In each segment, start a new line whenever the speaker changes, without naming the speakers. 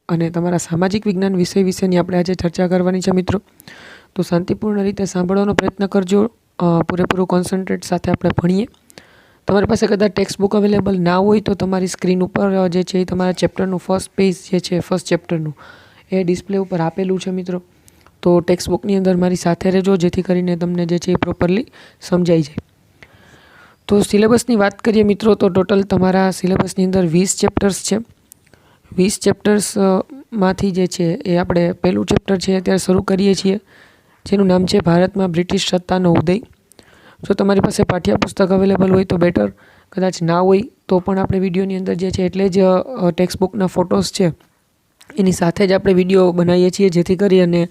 અને તમારા સામાજિક વિજ્ઞાન વિષય વિશેની આપણે આજે ચર્ચા કરવાની છે મિત્રો. તો શાંતિપૂર્ણ રીતે સાંભળવાનો પ્રયત્ન કરજો, પૂરેપૂરું કોન્સન્ટ્રેટ સાથે આપણે ભણીએ. તમારી પાસે કદાચ ટેક્સ્ટ બુક અવેલેબલ ના હોય તો તમારી સ્ક્રીન ઉપર જે છે એ તમારા ચેપ્ટરનું ફર્સ્ટ પેજ જે છે ફર્સ્ટ ચેપ્ટરનું એ ડિસ્પ્લે ઉપર આપેલું છે મિત્રો. તો ટેક્સ્ટ બુકની અંદર મારી સાથે રહેજો જેથી કરીને તમને જે છે એ પ્રોપરલી સમજાઈ જાય. તો સિલેબસની વાત કરીએ મિત્રો તો ટોટલ તમારા સિલેબસની અંદર 20 ચેપ્ટર્સ છે. 20 ચેપ્ટર્સમાંથી જે છે એ આપણે પહેલું ચેપ્ટર છે અત્યારે શરૂ કરીએ છીએ, જેનું નામ છે ભારતમાં બ્રિટિશ સત્તાનો ઉદય. જો તમારી પાસે પાઠ્યપુસ્તક અવેલેબલ હોય તો બેટર, કદાચ ના હોય તો પણ આપણે વિડીયોની અંદર જે છે એટલે જ ટેક્સ્ટ બુકના ફોટોસ છે એની સાથે જ આપણે વિડીયો બનાવીએ છીએ, જેથી કરી અને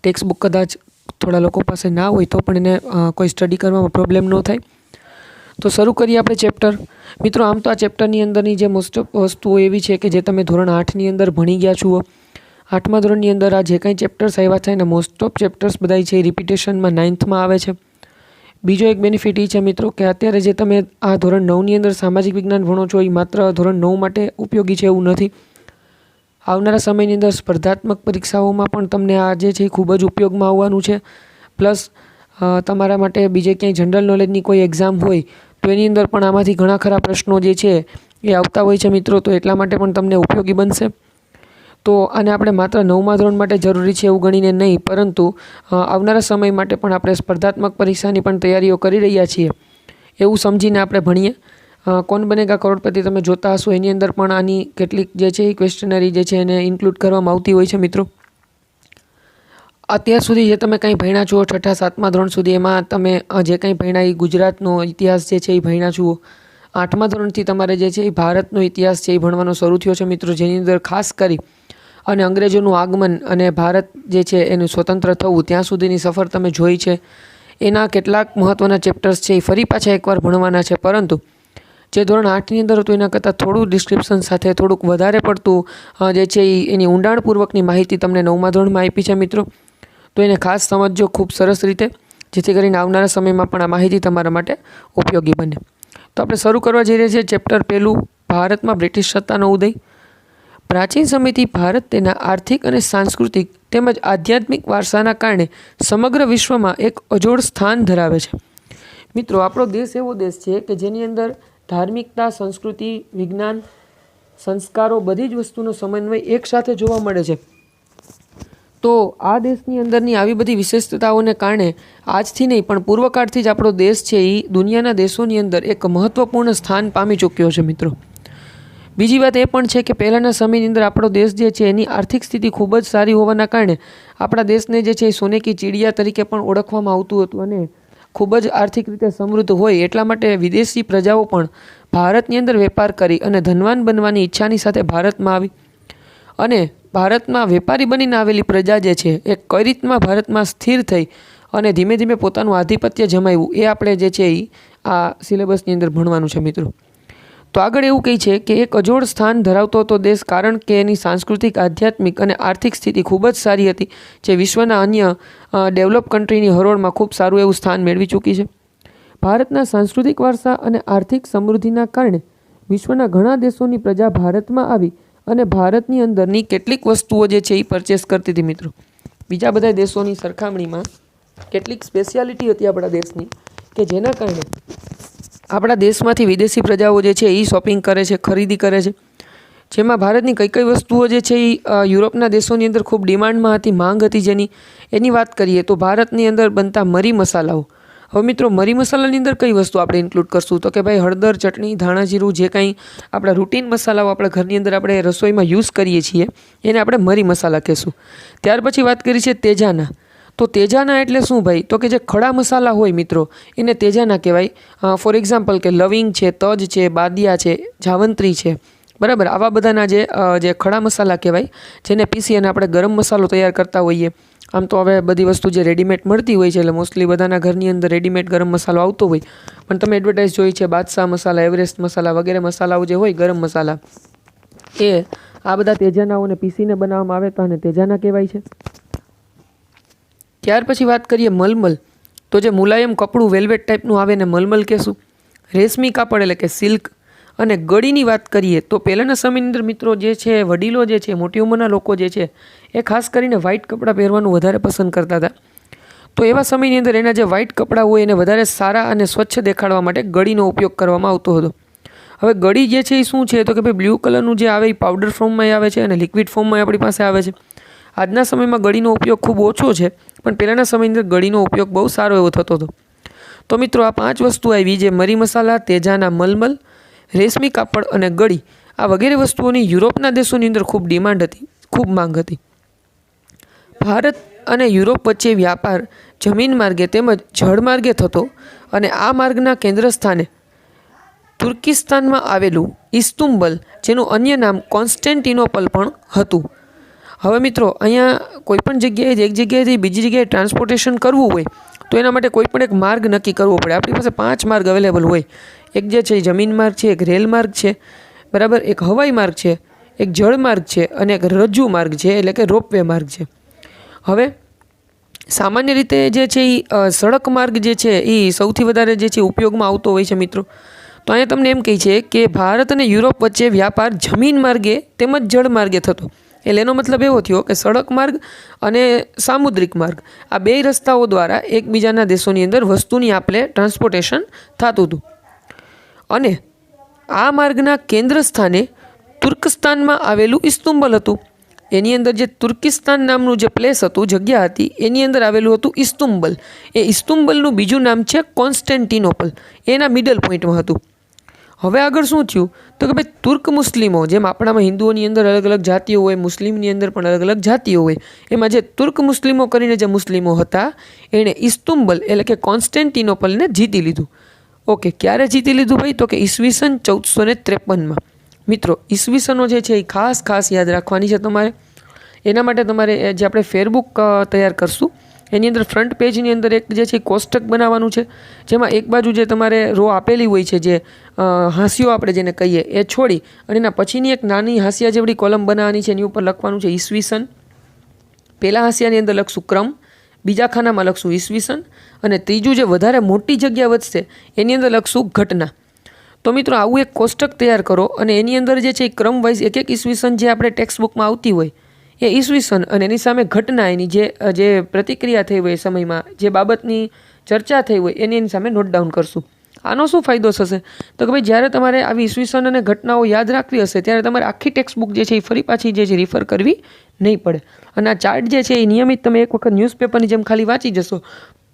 ટેક્સ્ટ બુક કદાચ થોડા લોકો પાસે ના હોય તો પણ એને કોઈ સ્ટડી કરવામાં પ્રોબ્લેમ ન થાય. તો શરૂ કરીએ આપણે ચેપ્ટર. મિત્રો આમ તો આ ચેપ્ટરની અંદરની જે મોસ્ટ ઓફ વસ્તુઓ એવી છે કે જે તમે ધોરણ 8ની અંદર ભણી ગયા છો. 8મા ધોરણની અંદર આ જે કંઈ ચેપ્ટર્સ આવ્યા છે ને મોસ્ટ ઓફ ચેપ્ટર્સ બધા છે રિપીટેશનમાં 9થમાં આવે છે. બીજો એક બેનિફિટ એ છે મિત્રો કે અત્યારે જે તમે આ ધોરણ 9ની અંદર સામાજિક વિજ્ઞાન ભણો છો એ માત્ર ધોરણ 9 માટે ઉપયોગી છે એવું નથી. આવનારા સમયની અંદર સ્પર્ધાત્મક પરીક્ષાઓમાં પણ તમને આ જે છે એ ખૂબ જ ઉપયોગમાં આવવાનું છે. પ્લસ તમારા માટે બીજે ક્યાંય જનરલ નોલેજની કોઈ એક્ઝામ હોય તો એની અંદર પણ આમાંથી ઘણા ખરા પ્રશ્નો જે છે એ આવતા હોય છે મિત્રો, તો એટલા માટે પણ તમને ઉપયોગી બનશે. તો આને આપણે માત્ર 9મા ધોરણ માટે જરૂરી છે એવું ગણીને નહીં, પરંતુ આવનારા સમય માટે પણ આપણે સ્પર્ધાત્મક પરીક્ષાની પણ તૈયારીઓ કરી રહ્યા છીએ એવું સમજીને આપણે ભણીએ. કોણ બનેગા કરોડપતિ તમે જોતા હશો, એની અંદર પણ આની કેટલીક જે છે એ ક્વેશ્ચનરી જે છે એને ઇન્ક્લુડ કરવામાં આવતી હોય છે મિત્રો. અત્યાર સુધી જે તમે કંઈ ભણ્યા છો 6ઠા 7મા ધોરણ સુધી, એમાં તમે જે કંઈ ભણ્યા એ ગુજરાતનો ઇતિહાસ જે છે એ ભણ્યા છો. 8મા ધોરણથી તમારે જે છે એ ભારતનો ઇતિહાસ છે એ ભણવાનો શરૂ થયો છે મિત્રો, જેની અંદર ખાસ કરી અને અંગ્રેજોનું આગમન અને ભારત જે છે એનું સ્વતંત્ર થવું ત્યાં સુધીની સફર તમે જોઈ છે. એના કેટલાક મહત્ત્વના ચેપ્ટર્સ છે એ ફરી પાછા એકવાર ભણવાના છે, પરંતુ જે ધોરણ 8ની અંદર હતું એના કરતાં થોડું ડિસ્ક્રિપ્શન સાથે થોડુંક વધારે પડતું જે છે એની ઊંડાણપૂર્વકની માહિતી તમને 9મા ધોરણમાં આપી છે મિત્રો. તો એને ખાસ સમજજો ખૂબ સરસ રીતે, જેથી કરીને આવનારા સમયમાં પણ આ માહિતી તમારા માટે ઉપયોગી બને. તો આપણે શરૂ કરવા જઈ રહ્યા છીએ ચેપ્ટર પહેલું, ભારતમાં બ્રિટિશ સત્તાનો ઉદય. પ્રાચીન સમયથી ભારત તેના આર્થિક અને સાંસ્કૃતિક તેમજ આધ્યાત્મિક વારસાના કારણે સમગ્ર વિશ્વમાં એક અજોડ સ્થાન ધરાવે છે. મિત્રો આપણો દેશ એવો દેશ છે કે જેની અંદર ધાર્મિકતા, સંસ્કૃતિ, વિજ્ઞાન, સંસ્કારો બધી જ વસ્તુનો સમન્વય એકસાથે જોવા મળે છે. તો આ દેશની અંદરની આવી બધી વિશેષતાઓને કારણે આજથી નહીં પણ પૂર્વકાળથી જ આપણો દેશ છે એ દુનિયાના દેશોની અંદર એક મહત્ત્વપૂર્ણ સ્થાન પામી ચૂક્યો છે મિત્રો. બીજી વાત એ પણ છે કે પહેલાંના સમયની અંદર આપણો દેશ જે છે એની આર્થિક સ્થિતિ ખૂબ જ સારી હોવાના કારણે આપણા દેશને જે છે એ સોને કી ચીડિયા તરીકે પણ ઓળખવામાં આવતું હતું, અને ખૂબ જ આર્થિક રીતે સમૃદ્ધ હોય એટલા માટે વિદેશી પ્રજાઓ પણ ભારતની અંદર વેપાર કરી અને ધનવાન બનવાની ઈચ્છાની સાથે ભારતમાં આવી. અને ભારતમાં વેપારી બનીને આવેલી પ્રજા જે છે એ કઈ રીતમાં ભારતમાં સ્થિર થઈ અને ધીમે ધીમે પોતાનું આધિપત્ય જમાવ્યું એ આપણે જે છે એ આ સિલેબસની અંદર ભણવાનું છે મિત્રો. તો આગળ એવું કહે છે કે એક અજોડ સ્થાન ધરાવતો હતો દેશ, કારણ કે એની સાંસ્કૃતિક, આધ્યાત્મિક અને આર્થિક સ્થિતિ ખૂબ જ સારી હતી, જે વિશ્વના અન્ય ડેવલપ કન્ટ્રીની હરોળમાં ખૂબ સારું એવું સ્થાન મેળવી ચૂકી છે. ભારતના સાંસ્કૃતિક વારસા અને આર્થિક સમૃદ્ધિના કારણે વિશ્વના ઘણા દેશોની પ્રજા ભારતમાં આવી અને ભારતની અંદરની કેટલીક વસ્તુઓ જે છે એ પરચેસ કરતી હતી મિત્રો. બીજા બધા દેશોની સરખામણીમાં કેટલીક સ્પેશિયાલિટી હતી આપણા દેશની કે જેના કારણે આપણા દેશમાંથી વિદેશી પ્રજાઓ જે છે એ શોપિંગ કરે છે, ખરીદી કરે છે. જેમાં ભારતની કઈ કઈ વસ્તુઓ જે છે એ યુરોપના દેશોની અંદર ખૂબ ડિમાન્ડમાં હતી, માંગ હતી. એની વાત કરીએ તો ભારતની અંદર બનતા મરી મસાલાઓ. હવે મિત્રો મરી મસાલાની અંદર કઈ વસ્તુ આપણે ઇન્ક્લુડ કરશું તો કે ભાઈ હળદર, ચટણી, ધાણા જીરું, જે કંઈ આપણા રૂટીન મસાલાઓ આપણા ઘરની અંદર આપણે રસોઈમાં યુઝ કરીએ છીએ એને આપણે મરી મસાલા કહેશું. ત્યાર પછી વાત કરી છે તેજાના. તો તેજાના એટલે શું ભાઈ, તો કે જે ખડા મસાલા હોય મિત્રો એને તેજાના કહેવાય. ફોર એક્ઝામ્પલ કે લવિંગ છે, તજ છે, બાદિયા છે, જાવંત્રી છે, બરાબર, આવા બધાના જે ખડા મસાલા કહેવાય, જેને પીસી અને આપણે ગરમ મસાલો તૈયાર કરતા હોઈએ. આમ તો હવે બધી વસ્તુ જે રેડીમેડ મળતી હોય છે એટલે મોસ્ટલી બધાના ઘરની અંદર રેડીમેડ ગરમ મસાલો આવતો હોય, પણ તમે એડવર્ટાઇઝ જોઈ છે બાદશાહ મસાલા, એવરેસ્ટ મસાલા વગેરે મસાલાઓ જે હોય ગરમ મસાલા, એ આ બધા તેજાનાઓને પીસીને બનાવવામાં આવે તો આને તેજાના કહેવાય છે. ત્યાર પછી વાત કરીએ મલમલ. તો જે મુલાયમ કપડું વેલ્વેટ ટાઈપનું આવે ને મલમલ કહેશું. રેશમી કાપડ એટલે કે સિલ્ક, અને ગળીની વાત કરીએ તો પહેલાંના સમયની અંદર મિત્રો જે છે વડીલો જે છે, મોટી ઉંમરના લોકો જે છે એ ખાસ કરીને વ્હાઇટ કપડાં પહેરવાનું વધારે પસંદ કરતા હતા. તો એવા સમયની અંદર એના જે વ્હાઇટ કપડાં હોય એને વધારે સારા અને સ્વચ્છ દેખાડવા માટે ગળીનો ઉપયોગ કરવામાં આવતો હતો. હવે ગળી જે છે એ શું છે તો કે ભાઈ બ્લુ કલરનું જે આવે એ પાવડર ફોર્મમાં આવે છે અને લિક્વિડ ફોર્મમાં આપણી પાસે આવે છે. આજના સમયમાં ગળીનો ઉપયોગ ખૂબ ઓછો છે, પણ પહેલાંના સમયની અંદર ગળીનો ઉપયોગ બહુ સારો એવો થતો હતો. તો મિત્રો આ 5 વસ્તુ આવી જે મરી મસાલા, તેજાના મલમલ, રેશમી કાપડ અને ગળી, આ વગેરે વસ્તુઓની યુરોપના દેશોની અંદર ખૂબ ડિમાન્ડ હતી, ખૂબ માંગ હતી. ભારત અને યુરોપ વચ્ચે વ્યાપાર જમીન માર્ગે તેમજ જળ માર્ગે થતો અને આ માર્ગના કેન્દ્ર સ્થાને તુર્કિસ્તાનમાં આવેલું ઇસ્તુંબલ, જેનું અન્ય નામ કોન્સ્ટેન્ટિનોપલ પણ હતું. હવે મિત્રો અહીંયા કોઈપણ જગ્યાએ એક જગ્યાએથી બીજી જગ્યાએ ટ્રાન્સપોર્ટેશન કરવું હોય તો એના માટે કોઈ પણ એક માર્ગ નક્કી કરવો પડે. આપણી પાસે 5 માર્ગ અવેલેબલ હોય. એક જે છે જમીન માર્ગ છે, એક રેલ માર્ગ છે, બરાબર, એક હવાઈ માર્ગ છે, એક જળ માર્ગ છે અને એક રજ્જુ માર્ગ છે, એટલે કે રોપવે માર્ગ છે. હવે સામાન્ય રીતે જે છે એ સડક માર્ગ જે છે એ સૌથી વધારે જે છે ઉપયોગમાં આવતો હોય છે મિત્રો. તો અહીંયા તમને એમ કહે છે કે ભારત અને યુરોપ વચ્ચે વ્યાપાર જમીન માર્ગે તેમજ જળ માર્ગે થતો. એટલે એનો મતલબ એવો થયો કે સડક માર્ગ અને સામુદ્રિક માર્ગ, આ 2 રસ્તાઓ દ્વારા એકબીજાના દેશોની અંદર વસ્તુની આપલે ટ્રાન્સપોર્ટેશન થતું હતું. અને આ માર્ગના કેન્દ્ર સ્થાને તુર્કસ્તાનમાં આવેલું ઇસ્તુંબલ હતું. એની અંદર જે તુર્કિસ્તાન નામનું જે પ્લેસ હતું, જગ્યા હતી, એની અંદર આવેલું હતું ઇસ્તુંબલ. એ ઇસ્તુંબલનું બીજું નામ છે કોન્સ્ટેન્ટિનોપલ. એના મિડલ પોઈન્ટમાં હતું. હવે આગળ શું થયું તો કે ભાઈ તુર્ક મુસ્લિમો, જેમ આપણામાં હિન્દુઓની અંદર અલગ અલગ જાતિઓ હોય, મુસ્લિમની અંદર પણ અલગ અલગ જાતિઓ હોય, એમાં જે તુર્ક મુસ્લિમો કરીને જે મુસ્લિમો હતા એણે ઇસ્તુંબલ એટલે કે કોન્સ્ટેન્ટિનોપલને જીતી લીધું. ઓકે, ક્યારે જીતી લીધું ભાઈ તો કે ઈસવીસન 1453માં. મિત્રો ઈસવીસનો જે છે એ ખાસ યાદ રાખવાની છે તમારે. એના માટે તમારે જે આપણે ફેરબુક તૈયાર કરશું એની અંદર ફ્રન્ટ પેજની અંદર એક જે છે કોષ્ટક બનાવવાનું છે, જેમાં એક બાજુ જે તમારે રો આપેલી હોય છે, જે હાંસિયો આપણે જેને કહીએ એ છોડી અને એના પછીની એક નાની હાંસિયા જેવડી કોલમ બનાવવાની છે. એની ઉપર લખવાનું છે ઈસવીસન. પહેલા હાંસિયાની અંદર લખશું ક્રમ, બીજા ખાનામાં લખશું ઈસવીસન અને ત્રીજું જે વધારે મોટી જગ્યા વધશે એની અંદર લખશું ઘટના. તો મિત્રો આવું એક કોષ્ટક તૈયાર કરો અને એની અંદર જે છે ક્રમ વાઇઝ એક ઈસવીસન જે આપણે ટેક્સ્ટ બુકમાં આવતી હોય એ ઈસવીસન અને એની સામે ઘટના, એની જે પ્રતિક્રિયા થઈ હોય, સમયમાં જે બાબતની ચર્ચા થઈ હોય એની સામે નોટ ડાઉન કરશું. આનો શું ફાયદો થશે તો કે ભાઈ જ્યારે તમારે આવી ઈસવીસન અને ઘટનાઓ યાદ રાખવી હશે ત્યારે તમારે આખી ટેક્સ્ટ બુક જે છે એ ફરી પાછી જે છે રિફર કરવી નહીં પડે. અને આ ચાર્ટ જે છે એ નિયમિત તમે એક વખત ન્યૂઝપેપરની જેમ ખાલી વાંચી જશો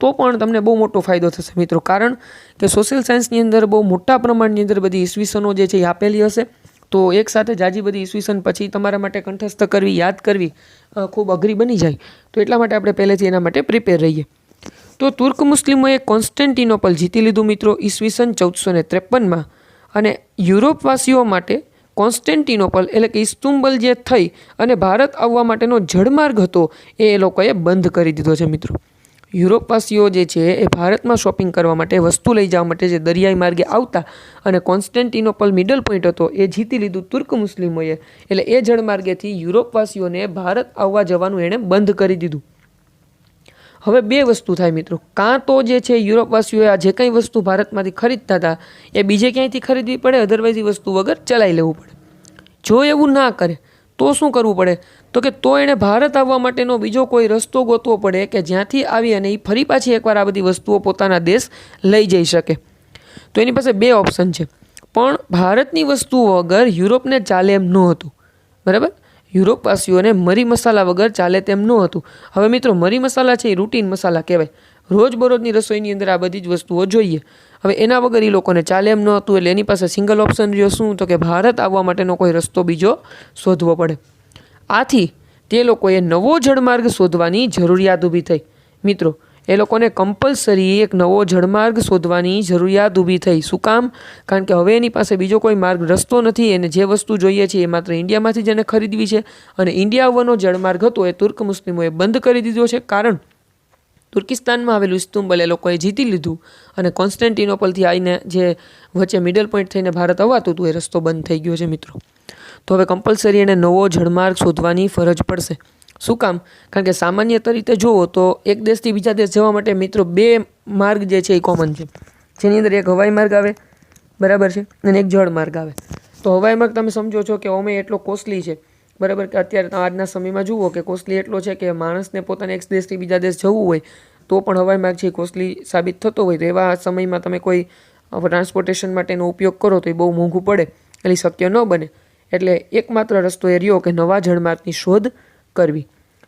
તો પણ તમને બહુ મોટો ફાયદો થશે મિત્રો. કારણ કે સોશિયલ સાયન્સની અંદર બહુ મોટા પ્રમાણની અંદર બધી ઈસવીસનો જે છે એ આપેલી હશે. તો એકસાથે જાજી બધી ઈસવીસન પછી તમારા માટે કંઠસ્થ કરવી, યાદ કરવી ખૂબ અઘરી બની જાય. તો એટલા માટે આપણે પહેલેથી એના માટે પ્રિપેર રહીએ. તો તુર્ક મુસ્લિમોએ કોન્સ્ટેન્ટિનોપલ જીતી લીધું મિત્રો ઈસવીસન 1453માં. અને યુરોપવાસીઓ માટે કોન્સ્ટેન્ટિનોપલ એટલે કે ઇસ્તુંબલ જે થઈ અને ભારત આવવા માટેનો જળમાર્ગ હતો એ લોકોએ બંધ કરી દીધો છે મિત્રો. યુરોપવાસીઓ જે છે એ ભારતમાં શોપિંગ કરવા માટે, વસ્તુ લઈ જવા માટે જે દરિયાઈ માર્ગે આવતા અને કોન્સ્ટેન્ટિનોપલ મિડલ પોઈન્ટ હતો એ જીતી લીધું તુર્ક મુસ્લિમોએ. એટલે એ જળમાર્ગેથી યુરોપવાસીઓને ભારત આવવા જવાનું એણે બંધ કરી દીધું. હવે 2 વસ્તુ થાય મિત્રો. કાં તો જે છે યુરોપવાસીઓએ આ જે કંઈ વસ્તુ ભારતમાંથી ખરીદતા હતા એ બીજે ક્યાંયથી ખરીદવી પડે, અધરવાઇઝ એ વસ્તુ વગર ચલાવી લેવું પડે. જો એવું ના કરે તો શું કરવું પડે તો કે તો એણે ભારત આવવા માટેનો બીજો કોઈ રસ્તો ગોતવો પડે કે જ્યાંથી આવી અને એ ફરી પાછી એકવાર આ બધી વસ્તુઓ પોતાના દેશ લઈ જઈ શકે. તો એની પાસે 2 ઓપ્શન છે. પણ ભારતની વસ્તુઓ વગર યુરોપને ચાલે એમ ન હતું, બરાબર. યુરોપવાસીઓને મરી મસાલા વગર ચાલે તેમ ન હતું. હવે મિત્રો મરી મસાલા છે એ રૂટીન મસાલા કહેવાય. રોજબરોજની રસોઈની અંદર આ બધી જ વસ્તુઓ જોઈએ. હવે એના વગર એ લોકોને ચાલે એમ ન હતું. એટલે એની પાસે સિંગલ ઓપ્શન રહ્યો શું તો કે ભારત આવવા માટેનો કોઈ રસ્તો બીજો શોધવો પડે. આથી તે લોકોએ નવો જળમાર્ગ શોધવાની જરૂરિયાત ઊભી થઈ મિત્રો. એ લોકોને કમ્પલસરી એક નવો જળમાર્ગ શોધવાની જરૂરિયાત ઊભી થઈ. શું કામ? કારણ કે હવે એની પાસે બીજો કોઈ માર્ગ, રસ્તો નથી. એને જે વસ્તુ જોઈએ છે એ માત્ર ઇન્ડિયામાંથી જ એને ખરીદવી છે. અને ઇન્ડિયા આવવાનો જળમાર્ગ હતો એ તુર્ક મુસ્લિમોએ બંધ કરી દીધો છે. કારણ તુર્કિસ્તાનમાં આવેલું ઇસ્તુંબલ એ લોકોએ જીતી લીધું અને કોન્સ્ટેન્ટિનોપલથી આવીને જે વચ્ચે મિડલ પોઈન્ટ થઈને ભારત અવાતું હતું એ રસ્તો બંધ થઈ ગયો છે મિત્રો. તો હવે કમ્પલસરી એને નવો જળમાર્ગ શોધવાની ફરજ પડશે. શું કામ? કારણ કે સામાન્ય રીતે જુઓ તો એક દેશથી બીજા દેશ જવા માટે મિત્રો 2 માર્ગ જે છે એ કોમન છે, જેની અંદર એક હવાઈ માર્ગ આવે, બરાબર છે, અને એક જળમાર્ગ આવે. તો હવાઈ માર્ગ તમે સમજો છો કે ઓમે એટલો કોસ્ટલી છે, બરાબર, કે અત્યારે આજના સમયમાં જુઓ કે કોસ્ટલી એટલો છે કે માણસને પોતાને એક દેશથી બીજા દેશ જવું હોય તો પણ હવાઈ માર્ગ છે કોસ્ટલી સાબિત થતો હોય. તો એવા સમયમાં તમે કોઈ ટ્રાન્સપોર્ટેશન માટેનો ઉપયોગ કરો તો એ બહુ મોંઘું પડે, એટલે શક્ય ન બને. એટલે એકમાત્ર રસ્તો એ રહ્યો કે નવા જળમાર્ગની શોધ કરવી.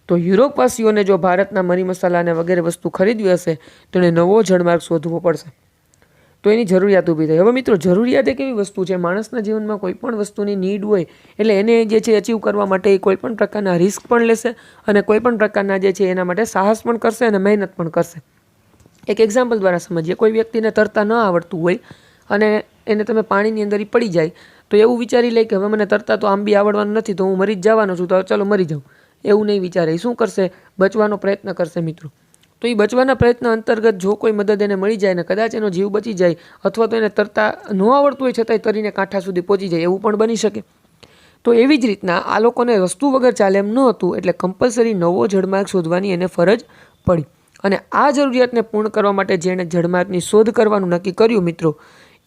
તો યુરોપવાસીઓને જો ભારતના મરી મસાલા અને વગેરે વસ્તુ ખરીદવી હશે તો એને નવો જળમાર્ગ શોધવો પડશે. તો એની જરૂરિયાત ઊભી થઈ. હવે મિત્રો, જરૂરિયાત એક એવી વસ્તુ છે, માણસના જીવનમાં કોઈ પણ વસ્તુની નીડ હોય એટલે એને જે છે અચીવ કરવા માટે એ કોઈ પણ પ્રકારના રિસ્ક પણ લેશે અને કોઈ પણ પ્રકારના જે છે એના માટે સાહસ પણ કરશે અને મહેનત પણ કરશે. એક એક્ઝામ્પલ દ્વારા સમજીએ. કોઈ વ્યક્તિને તરતા ન આવડતું હોય અને એને તમે પાણીની અંદર પડી જાય તો એવું વિચારી લે કે હવે મને તરતા તો આમ બી આવડવાનું નથી, તો હું મરી જ જવાનો છું, તો ચાલો મરી જાઉં. એવું નહીં વિચારે. શું કરશે? બચવાનો પ્રયત્ન કરશે મિત્રો. તો એ બચવાના પ્રયત્ન અંતર્ગત જો કોઈ મદદ એને મળી જાય ને કદાચ એનો જીવ બચી જાય, અથવા તો એને તરતા ન આવડતું હોય છતાંય તરીને કાંઠા સુધી પહોંચી જાય, એવું પણ બની શકે. તો એવી જ રીતના આ લોકોને વસ્તુ વગર ચાલે એમ ન હતું, એટલે કમ્પલસરી નવો જળમાર્ગ શોધવાની એને ફરજ પડી. અને આ જરૂરિયાતને પૂર્ણ કરવા માટે જેણે જળમાર્ગની શોધ કરવાનું નક્કી કર્યું મિત્રો,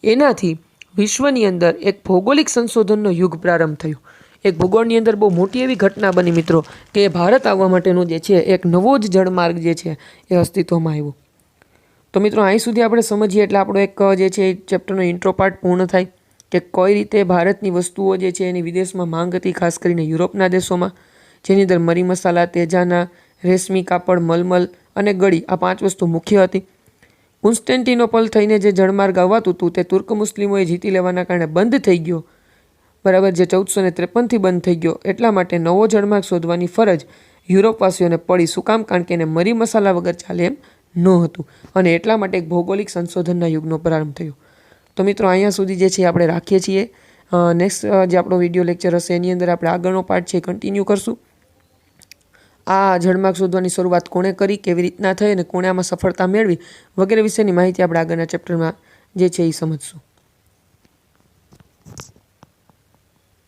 એનાથી વિશ્વની અંદર એક ભૌગોલિક સંશોધનનો યુગ પ્રારંભ થયો. એક ભૂગોળની અંદર બહુ મોટી એવી ઘટના બની મિત્રો કે ભારત આવવા માટેનું જે છે એક નવો જ જળમાર્ગ જે છે એ અસ્તિત્વમાં આવ્યો. તો મિત્રો, અહીં સુધી આપણે સમજીએ એટલે આપણો એક જે છે ચેપ્ટરનો ઇન્ટ્રો પાર્ટ પૂર્ણ થાય કે કઈ રીતે ભારતની વસ્તુઓ જે છે એની વિદેશમાં માંગ હતી, ખાસ કરીને યુરોપના દેશોમાં, જેની અંદર મરી મસાલા, તેજાના, રેશમી કાપડ, મલમલ અને ગળી, આ 5 વસ્તુ મુખ્ય હતી. કોન્સ્ટેન્ટિનોપલ થઈને જે જળમાર્ગ આવવાતું હતું તે તુર્ક મુસ્લિમોએ જીતી લેવાના કારણે બંધ થઈ ગયો, બરાબર, જે 1453થી બંધ થઈ ગયો. એટલા માટે નવો જળમાર્ગ શોધવાની ફરજ યુરોપવાસીઓને પડી. શું કામ? કારણ કે એને મરી મસાલા વગર ચાલે એમ ન હતું, અને એટલા માટે એક ભૌગોલિક સંશોધનના યુગનો પ્રારંભ થયો. તો મિત્રો, અહીંયા સુધી જે છે આપણે રાખીએ છીએ. નેક્સ્ટ જે આપણો વિડીયો લેક્ચર હશે એની અંદર આપણે આગળનો પાર્ટ છે કન્ટિન્યુ કરશું. આ જળમાર્ગ શોધવાની શરૂઆત કોણે કરી, કેવી રીતના થઈ અને કોણે આમાં સફળતા મેળવી વગેરે વિશેની માહિતી આપણે આગળના ચેપ્ટરમાં જે છે એ સમજશું.